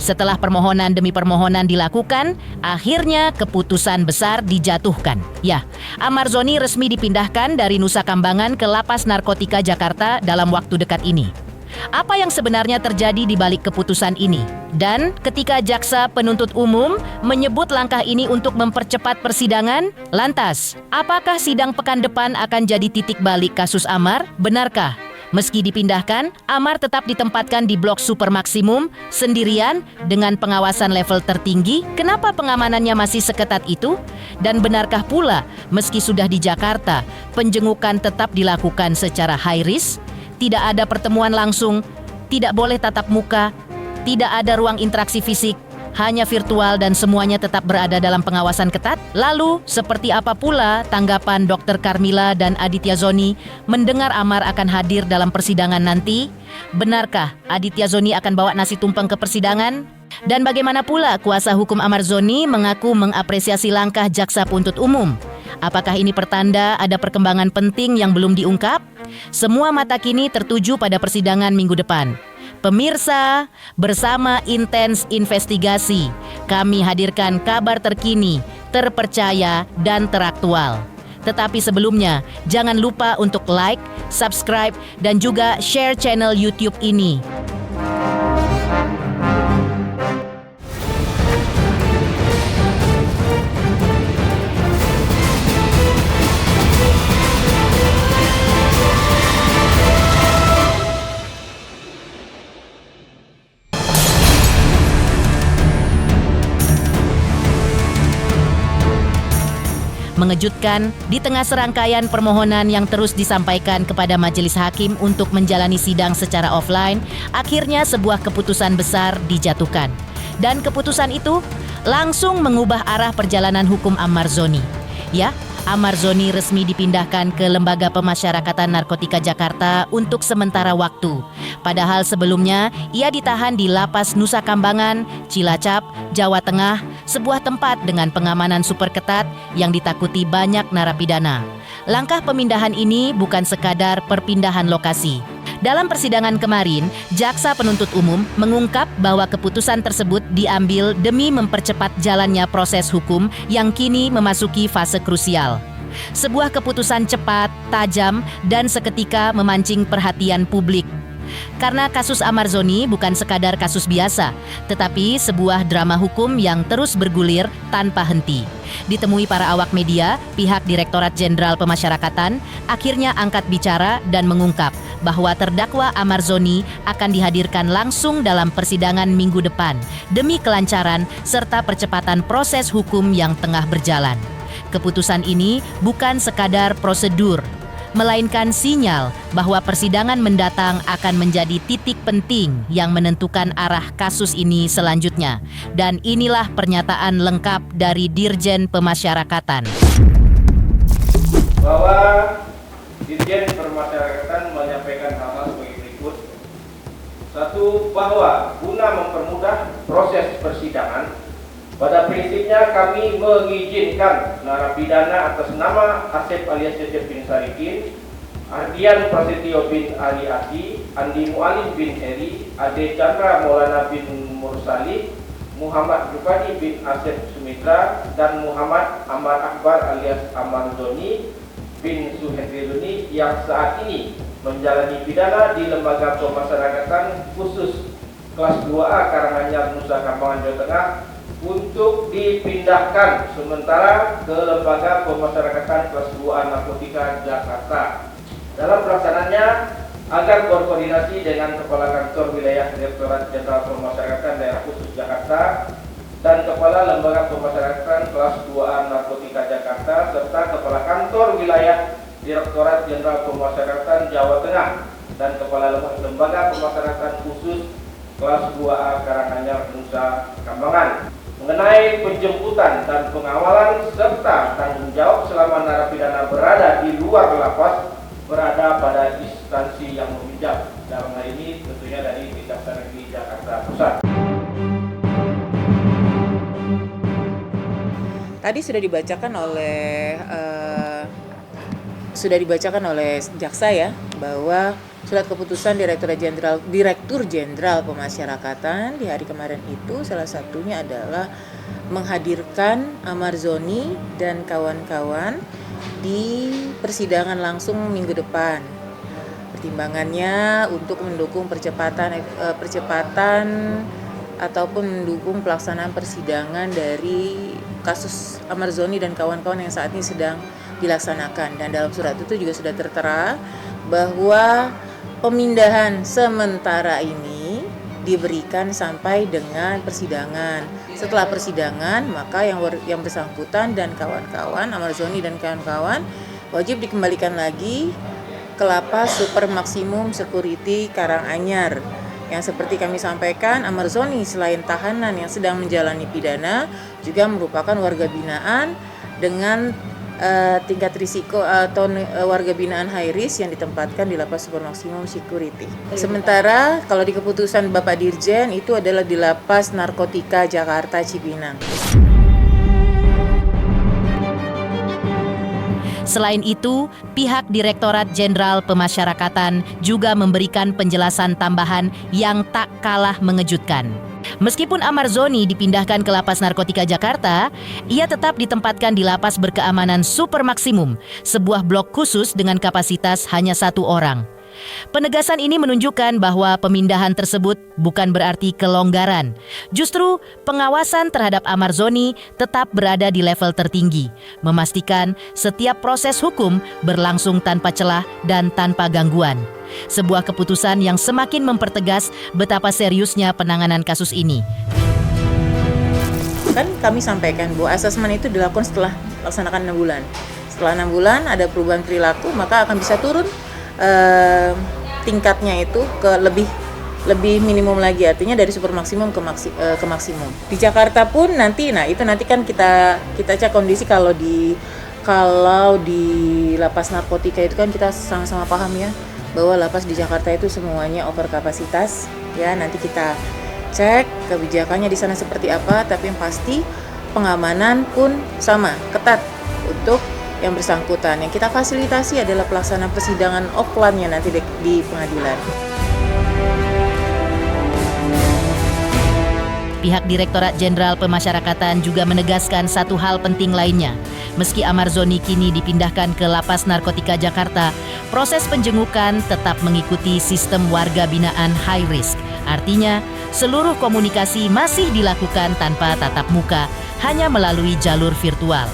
Setelah permohonan demi permohonan dilakukan, akhirnya keputusan besar dijatuhkan. Ya, Amar Zoni resmi dipindahkan dari Nusa Kambangan ke Lapas Narkotika Jakarta dalam waktu dekat ini. Apa yang sebenarnya terjadi di balik keputusan ini? Dan ketika jaksa penuntut umum menyebut langkah ini untuk mempercepat persidangan, lantas, apakah sidang pekan depan akan jadi titik balik kasus Amar? Benarkah? Meski dipindahkan, Amar tetap ditempatkan di blok super maksimum, sendirian, dengan pengawasan level tertinggi. Kenapa pengamanannya masih seketat itu? Dan benarkah pula, meski sudah di Jakarta, penjengukan tetap dilakukan secara high risk? Tidak ada pertemuan langsung, tidak boleh tatap muka, tidak ada ruang interaksi fisik, hanya virtual dan semuanya tetap berada dalam pengawasan ketat? Lalu, seperti apa pula tanggapan Dr. Carmila dan Aditya Zoni mendengar Amar akan hadir dalam persidangan nanti? Benarkah Aditya Zoni akan bawa nasi tumpeng ke persidangan? Dan bagaimana pula kuasa hukum Amar Zoni mengaku mengapresiasi langkah jaksa penuntut umum? Apakah ini pertanda ada perkembangan penting yang belum diungkap? Semua mata kini tertuju pada persidangan minggu depan. Pemirsa, bersama Intens Investigasi, kami hadirkan kabar terkini, terpercaya, dan teraktual. Tetapi sebelumnya, jangan lupa untuk like, subscribe, dan juga share channel YouTube ini. Mengejutkan, di tengah serangkaian permohonan yang terus disampaikan kepada majelis hakim untuk menjalani sidang secara offline, akhirnya sebuah keputusan besar dijatuhkan. Dan keputusan itu langsung mengubah arah perjalanan hukum Amar Zoni. Ya, Amar Zoni resmi dipindahkan ke Lembaga Pemasyarakatan Narkotika Jakarta untuk sementara waktu. Padahal sebelumnya, ia ditahan di Lapas Nusa Kambangan, Cilacap, Jawa Tengah, sebuah tempat dengan pengamanan super ketat yang ditakuti banyak narapidana. Langkah pemindahan ini bukan sekadar perpindahan lokasi. Dalam persidangan kemarin, jaksa penuntut umum mengungkap bahwa keputusan tersebut diambil demi mempercepat jalannya proses hukum yang kini memasuki fase krusial. Sebuah keputusan cepat, tajam, dan seketika memancing perhatian publik. Karena kasus Amar Zoni bukan sekadar kasus biasa, tetapi sebuah drama hukum yang terus bergulir tanpa henti. Ditemui para awak media, pihak Direktorat Jenderal Pemasyarakatan akhirnya angkat bicara dan mengungkap bahwa terdakwa Amar Zoni akan dihadirkan langsung dalam persidangan minggu depan demi kelancaran serta percepatan proses hukum yang tengah berjalan. Keputusan ini bukan sekadar prosedur, melainkan sinyal bahwa persidangan mendatang akan menjadi titik penting yang menentukan arah kasus ini selanjutnya. Dan inilah pernyataan lengkap dari Dirjen Pemasyarakatan. Bahwa Dirjen Pemasyarakatan menyampaikan hal-hal sebagai berikut. Satu, bahwa guna mempermudah proses persidangan, pada prinsipnya kami mengizinkan narapidana atas nama Asep alias Cecep bin Sarikin, Ardian Prasetyo bin Ali Adi, Andi Mualim bin Heri, Ade Chandra Maulana bin Mursali, Muhammad Jufadi bin Asep Sumitra, dan Muhammad Amar Akbar alias Amar Zoni bin Suhendriluni yang saat ini menjalani pidana di Lembaga Pemasyarakatan Khusus kelas 2A Karanganyar, Nusa Kambangan, Jawa Tengah, untuk dipindahkan sementara ke Lembaga Pemasyarakatan kelas 2A Narkotika Jakarta. Dalam pelaksanaannya, agar berkoordinasi dengan Kepala Kantor Wilayah Direktorat Jenderal Pemasyarakatan Daerah Khusus Jakarta dan Kepala Lembaga Pemasyarakatan kelas 2A Narkotika Jakarta serta Kepala Kantor Wilayah Direktorat Jenderal Pemasyarakatan Jawa Tengah dan Kepala Lembaga Pemasyarakatan Khusus kelas 2A Karanganyar, Nusa Kambangan mengenai penjemputan dan pengawalan serta tanggung jawab selama narapidana berada di luar lapas berada pada instansi yang meminjam. Dalam hal ini tentunya dari Kejaksaan Negeri Jakarta Pusat. Tadi sudah dibacakan oleh sudah dibacakan oleh jaksa ya, bahwa surat keputusan Direktur Jenderal Pemasyarakatan di hari kemarin itu salah satunya adalah menghadirkan Amarzoni dan kawan-kawan di persidangan langsung minggu depan. Pertimbangannya untuk mendukung percepatan ataupun mendukung pelaksanaan persidangan dari kasus Amarzoni dan kawan-kawan yang saat ini sedang dilaksanakan. Dan dalam surat itu juga sudah tertera bahwa pemindahan sementara ini diberikan sampai dengan persidangan. Setelah persidangan, maka yang bersangkutan dan kawan-kawan, Amarzoni dan kawan-kawan, wajib dikembalikan lagi ke Lapas Super Maksimum Security Karanganyar. Yang seperti kami sampaikan, Amarzoni selain tahanan yang sedang menjalani pidana, juga merupakan warga binaan dengan tingkat risiko atau warga binaan high risk yang ditempatkan di Lapas Super Maksimum Security. Sementara kalau di keputusan Bapak Dirjen itu adalah di Lapas Narkotika Jakarta Cipinang. Selain itu, pihak Direktorat Jenderal Pemasyarakatan juga memberikan penjelasan tambahan yang tak kalah mengejutkan. Meskipun Amarzoni dipindahkan ke Lapas Narkotika Jakarta, ia tetap ditempatkan di Lapas Berkeamanan Super Maksimum, sebuah blok khusus dengan kapasitas hanya 1 orang. Penegasan ini menunjukkan bahwa pemindahan tersebut bukan berarti kelonggaran. Justru pengawasan terhadap Amarzoni tetap berada di level tertinggi, memastikan setiap proses hukum berlangsung tanpa celah dan tanpa gangguan. Sebuah keputusan yang semakin mempertegas betapa seriusnya penanganan kasus ini. Kan kami sampaikan bahwa asesmen itu dilakukan setelah laksanakan 6 bulan. Setelah 6 bulan ada perubahan perilaku, maka akan bisa turun tingkatnya itu ke lebih minimum lagi, artinya dari super maksimum ke maksimum. Di Jakarta pun nanti kan kita cek kondisi kalau di lapas narkotika itu kan kita sama-sama paham ya bahwa lapas di Jakarta itu semuanya over kapasitas ya. Nanti kita cek kebijakannya di sana seperti apa, tapi yang pasti pengamanan pun sama ketat untuk yang bersangkutan. Yang kita fasilitasi adalah pelaksanaan persidangan offline-nya nanti di pengadilan. Pihak Direktorat Jenderal Pemasyarakatan juga menegaskan satu hal penting lainnya. Meski Amarzoni kini dipindahkan ke Lapas Narkotika Jakarta, proses penjengukan tetap mengikuti sistem warga binaan high risk. Artinya, seluruh komunikasi masih dilakukan tanpa tatap muka, hanya melalui jalur virtual.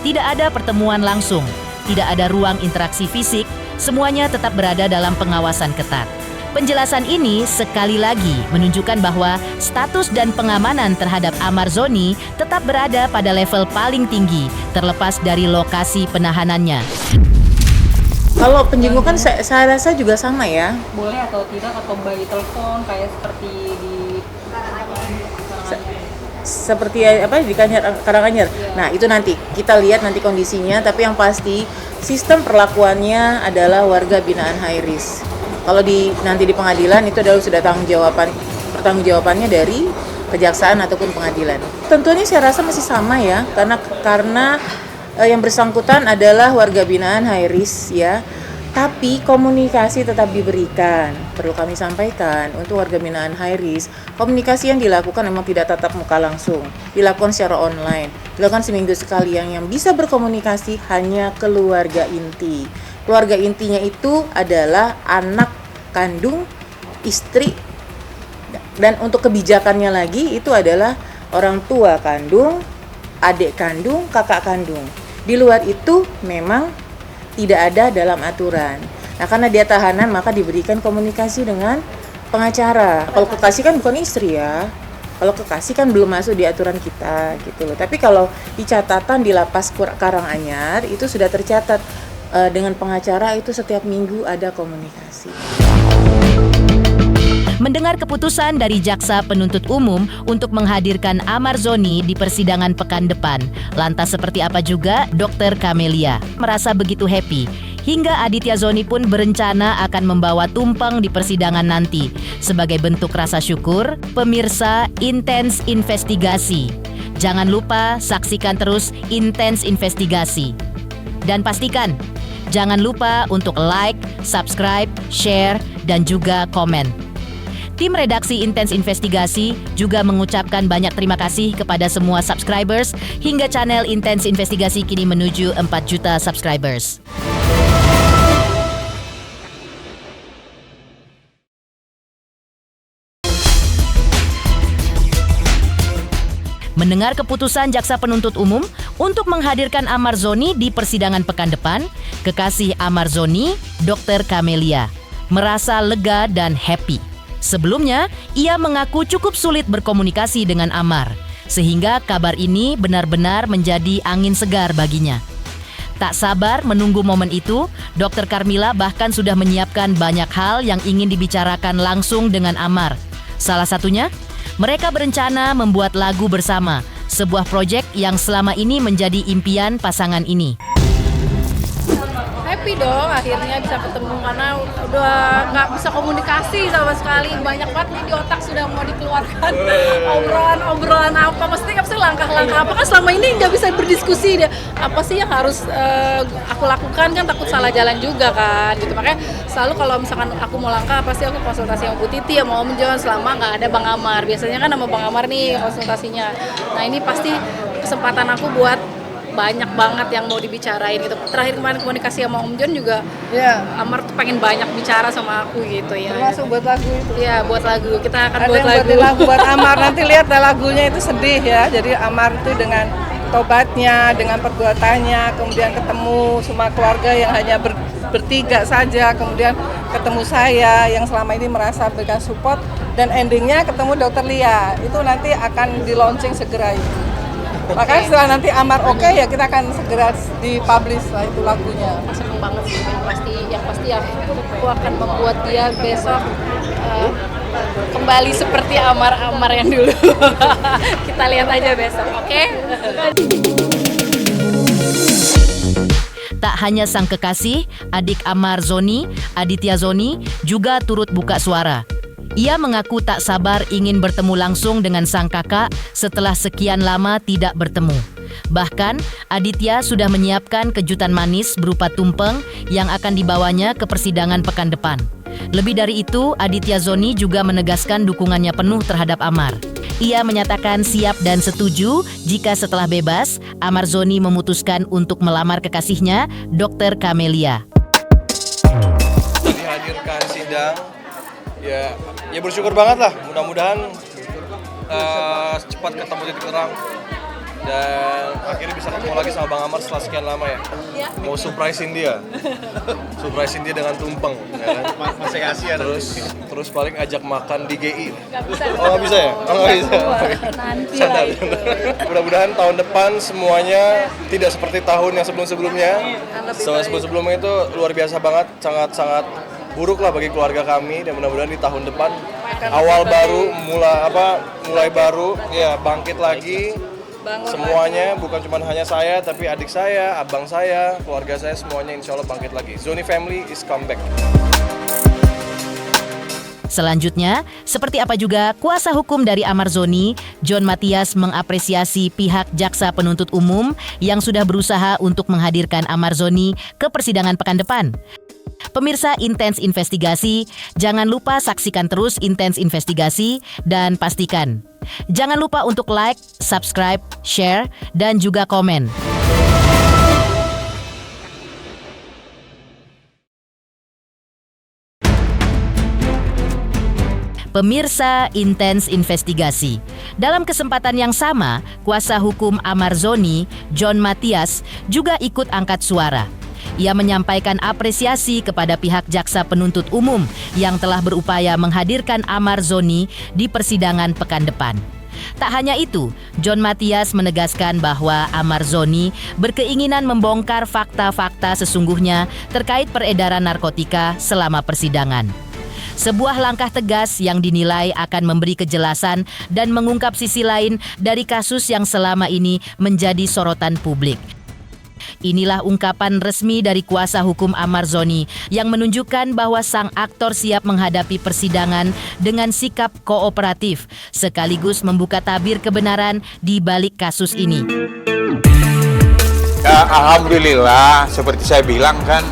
Tidak ada pertemuan langsung, tidak ada ruang interaksi fisik, semuanya tetap berada dalam pengawasan ketat. Penjelasan ini sekali lagi menunjukkan bahwa status dan pengamanan terhadap Amarzoni tetap berada pada level paling tinggi, terlepas dari lokasi penahanannya. Kalau penjengukan saya rasa juga sama ya. Boleh atau tidak, atau by telepon kayak seperti di seperti apa di Karanganyar. Nah, itu nanti kita lihat nanti kondisinya, tapi yang pasti sistem perlakuannya adalah warga binaan high risk. Kalau nanti di pengadilan itu adalah sudah pertanggungjawabannya dari kejaksaan ataupun pengadilan. Tentunya saya rasa masih sama ya, karena yang bersangkutan adalah warga binaan high risk ya. Tapi komunikasi tetap diberikan. Perlu kami sampaikan, untuk warga binaan high risk, komunikasi yang dilakukan memang tidak tatap muka langsung, dilakukan secara online, dilakukan seminggu sekali. Yang bisa berkomunikasi hanya keluarga inti. Keluarga intinya itu adalah anak kandung, istri, dan untuk kebijakannya lagi itu adalah orang tua kandung, adik kandung, kakak kandung. Di luar itu memang tidak ada dalam aturan. Nah, karena dia tahanan maka diberikan komunikasi dengan pengacara. Kalau kekasih kan bukan istri ya. Kalau kekasih kan belum masuk di aturan kita gitu loh. Tapi kalau di catatan di Lapas Karanganyar itu sudah tercatat dengan pengacara itu setiap minggu ada komunikasi. Mendengar keputusan dari Jaksa Penuntut Umum untuk menghadirkan Amarzoni di persidangan pekan depan, lantas seperti apa juga Dr. Kamelia merasa begitu happy, hingga Aditya Zoni pun berencana akan membawa tumpeng di persidangan nanti. Sebagai bentuk rasa syukur, pemirsa Intens Investigasi. Jangan lupa saksikan terus Intens Investigasi. Dan pastikan, Jangan lupa untuk like, subscribe, share, dan juga komen. Tim redaksi Intens Investigasi juga mengucapkan banyak terima kasih kepada semua subscribers hingga channel Intens Investigasi kini menuju 4 juta subscribers. Mendengar keputusan Jaksa Penuntut Umum untuk menghadirkan Amar Zoni di persidangan pekan depan, kekasih Amar Zoni, Dr. Camelia, merasa lega dan happy. Sebelumnya, ia mengaku cukup sulit berkomunikasi dengan Amar, sehingga kabar ini benar-benar menjadi angin segar baginya. Tak sabar menunggu momen itu, Dr. Carmila bahkan sudah menyiapkan banyak hal yang ingin dibicarakan langsung dengan Amar. Salah satunya, mereka berencana membuat lagu bersama, sebuah proyek yang selama ini menjadi impian pasangan ini. Happy dong akhirnya bisa ketemu karena udah nggak bisa komunikasi sama sekali, banyak banget nih di otak sudah mau dikeluarkan obrolan apa, maksudnya apa sih langkah-langkah apa, kan selama ini nggak bisa berdiskusi dia apa sih yang harus aku lakukan, kan takut salah jalan juga kan gitu. Makanya selalu kalau misalkan aku mau langkah pasti aku konsultasi sama Bu Titi sama Om John selama nggak ada Bang Amar, biasanya kan sama Bang Amar nih konsultasinya. Nah ini pasti kesempatan aku buat banyak banget yang mau dibicarain gitu. Terakhir kemarin komunikasi sama Om John juga, ya Amar tuh pengen banyak bicara sama aku gitu ya. Termasuk buat lagu itu. Iya, buat lagu. Kita akan Ada buat yang lagu. buat Amar, nanti lihat lagunya itu sedih ya. Jadi Amar itu dengan tobatnya, dengan perbuatannya, kemudian ketemu semua keluarga yang hanya bertiga saja, kemudian ketemu saya yang selama ini merasa berikan support, dan endingnya ketemu Dr. Lia. Itu nanti akan di launching segera itu. Makanya setelah nanti Amar oke, ya kita akan segera dipublish lah itu lagunya. Seneng banget sih, yang pasti aku akan membuat dia besok kembali seperti Amar yang dulu. Kita lihat aja besok, oke? Tak hanya sang kekasih, adik Amar Zoni, Aditya Zoni, juga turut buka suara. Ia mengaku tak sabar ingin bertemu langsung dengan sang kakak setelah sekian lama tidak bertemu. Bahkan, Aditya sudah menyiapkan kejutan manis berupa tumpeng yang akan dibawanya ke persidangan pekan depan. Lebih dari itu, Aditya Zoni juga menegaskan dukungannya penuh terhadap Amar. Ia menyatakan siap dan setuju jika setelah bebas, Amar Zoni memutuskan untuk melamar kekasihnya, Dr. Camelia. Dihadirkan sidang, ya bersyukur banget lah. Mudah-mudahan cepat ketemu titik terang dan akhirnya bisa ketemu lagi sama Bang Amar setelah sekian lama ya. Mau surprisein dia dengan tumpeng ya. Masih kasih ya. Terus paling ajak makan di GI. Nggak bisa ya? Nggak bisa. Nanti Sadar. Mudah-mudahan tahun depan semuanya tidak seperti tahun yang sebelum-sebelumnya. Sebelum-sebelumnya itu luar biasa banget, sangat-sangat buruk lah bagi keluarga kami, dan mudah-mudahan di tahun depan awal baru, mulai baru ya, bangkit lagi semuanya, bukan cuma hanya saya tapi adik saya, abang saya, keluarga saya, semuanya insya Allah bangkit lagi. Zoni family is comeback. Selanjutnya, seperti apa juga kuasa hukum dari Amar Zoni, John Matias mengapresiasi pihak Jaksa Penuntut Umum yang sudah berusaha untuk menghadirkan Amar Zoni ke persidangan pekan depan. Pemirsa Intens Investigasi, jangan lupa saksikan terus Intens Investigasi dan pastikan jangan lupa untuk like, subscribe, share, dan juga komen. Pemirsa Intens Investigasi, dalam kesempatan yang sama, kuasa hukum Amar Zoni, John Matias, juga ikut angkat suara. Ia menyampaikan apresiasi kepada pihak Jaksa Penuntut Umum yang telah berupaya menghadirkan Amar Zoni di persidangan pekan depan. Tak hanya itu, John Matias menegaskan bahwa Amar Zoni berkeinginan membongkar fakta-fakta sesungguhnya terkait peredaran narkotika selama persidangan. Sebuah langkah tegas yang dinilai akan memberi kejelasan dan mengungkap sisi lain dari kasus yang selama ini menjadi sorotan publik. Inilah ungkapan resmi dari kuasa hukum Amar Zoni yang menunjukkan bahwa sang aktor siap menghadapi persidangan dengan sikap kooperatif sekaligus membuka tabir kebenaran di balik kasus ini. Ya, Ya alhamdulillah seperti saya bilang kan,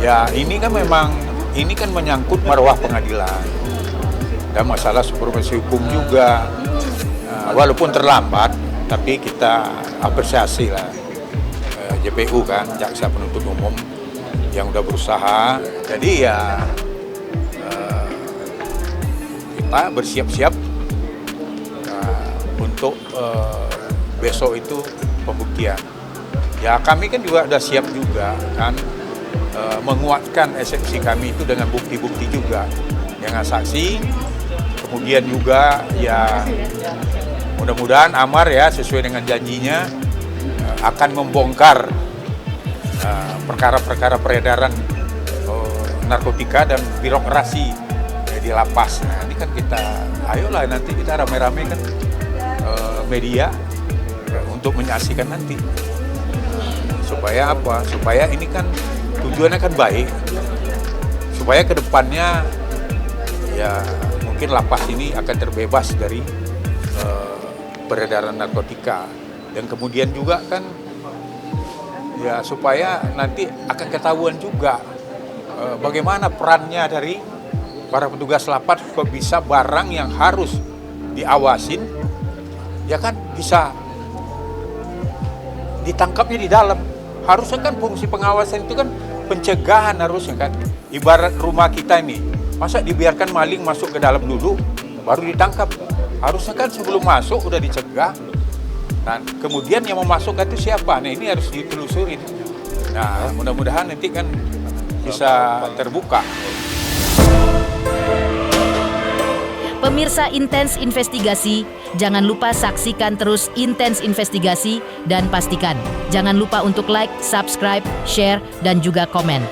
ya ini kan memang ini kan menyangkut marwah pengadilan dan masalah supervisi hukum juga. Walaupun terlambat, tapi kita apresiasi lah JPU kan, jaksa penuntut umum yang udah berusaha. Jadi ya kita bersiap-siap untuk besok itu pembuktian. Ya kami kan juga udah siap juga kan menguatkan eksepsi kami itu dengan bukti-bukti juga, dengan saksi. Kemudian juga ya mudah-mudahan Amar ya sesuai dengan janjinya akan membongkar perkara-perkara peredaran narkotika dan birokrasi di lapas. Nah ini kan kita, ayolah nanti kita rame-rame kan media untuk menyaksikan nanti. Supaya apa? Supaya ini kan tujuannya kan baik. Supaya kedepannya ya mungkin lapas ini akan terbebas dari peredaran narkotika. Dan kemudian juga kan ya supaya nanti akan ketahuan juga bagaimana perannya dari para petugas lapas kok bisa barang yang harus diawasin ya kan bisa ditangkapnya di dalam. Harusnya kan fungsi pengawasan itu kan pencegahan harusnya kan. Ibarat rumah kita ini, masa dibiarkan maling masuk ke dalam dulu baru ditangkap. Harusnya kan sebelum masuk udah dicegah. Dan kemudian yang mau masuk itu siapa? Nah ini harus ditelusuri. Nah mudah-mudahan nanti kan bisa terbuka. Pemirsa Intens Investigasi, jangan lupa saksikan terus Intens Investigasi dan pastikan jangan lupa untuk like, subscribe, share, dan juga komen.